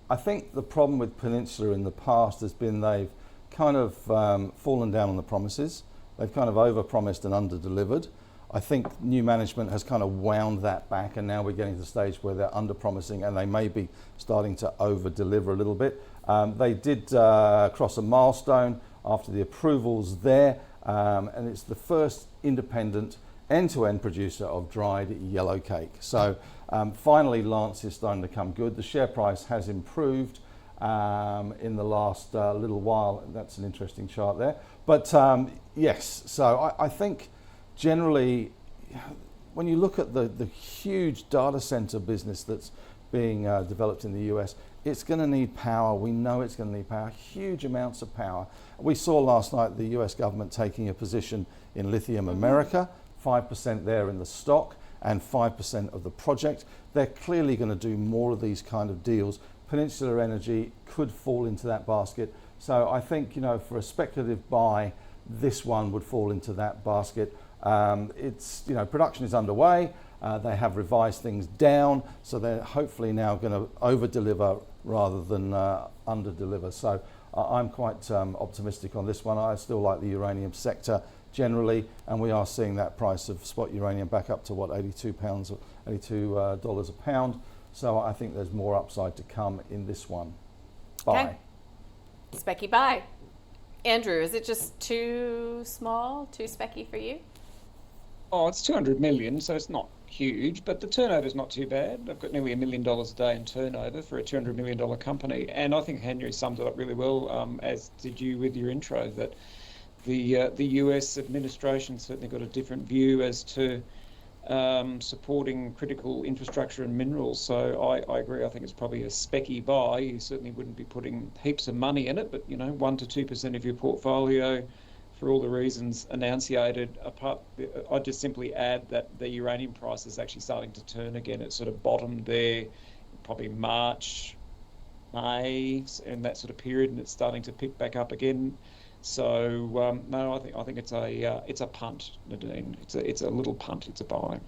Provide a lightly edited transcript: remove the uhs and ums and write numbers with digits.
I think the problem with Peninsula in the past has been they've kind of fallen down on the promises. They've kind of over-promised and under-delivered. I think new management has kind of wound that back, and now we're getting to the stage where they're under-promising and they may be starting to over-deliver a little bit. They did cross a milestone after the approvals there, and it's the first independent end-to-end producer of dried yellow cake. So finally Lance is starting to come good. The share price has improved in the last little while. That's an interesting chart there. But yes, so I think generally when you look at the huge data center business that's being developed in the US, it's going to need power. We know it's going to need power, huge amounts of power. We saw last night the US government taking a position in Lithium America, 5% there in the stock and 5% of the project. They're clearly going to do more of these kind of deals. Peninsula Energy could fall into that basket. So I think, you know, for a speculative buy, this one would fall into that basket. It's, you know, production is underway. They have revised things down, so they're hopefully now going to over-deliver rather than under-deliver. So I'm quite optimistic on this one. I still like the uranium sector generally, and we are seeing that price of spot uranium back up to what, $82 or $82 a pound. So I think there's more upside to come in this one. Buy. Okay. Specky buy. Andrew, is it just too small, too specky for you? Oh, it's 200 million, so it's not huge, but the turnover's not too bad. I've got nearly $1 million a day in turnover for a $200 million company. And I think Henry summed it up really well, as did you with your intro, that the US administration certainly got a different view as to supporting critical infrastructure and minerals. So I agree. I think it's probably a specky buy. You certainly wouldn't be putting heaps of money in it, but, you know, 1 to 2% of your portfolio, for all the reasons enunciated. Apart, I'd just simply add that the uranium price is actually starting to turn again. It sort of bottomed there probably March, May, and that sort of period, and it's starting to pick back up again. So no, I think it's a punt, Nadine. It's a little punt. It's a buy.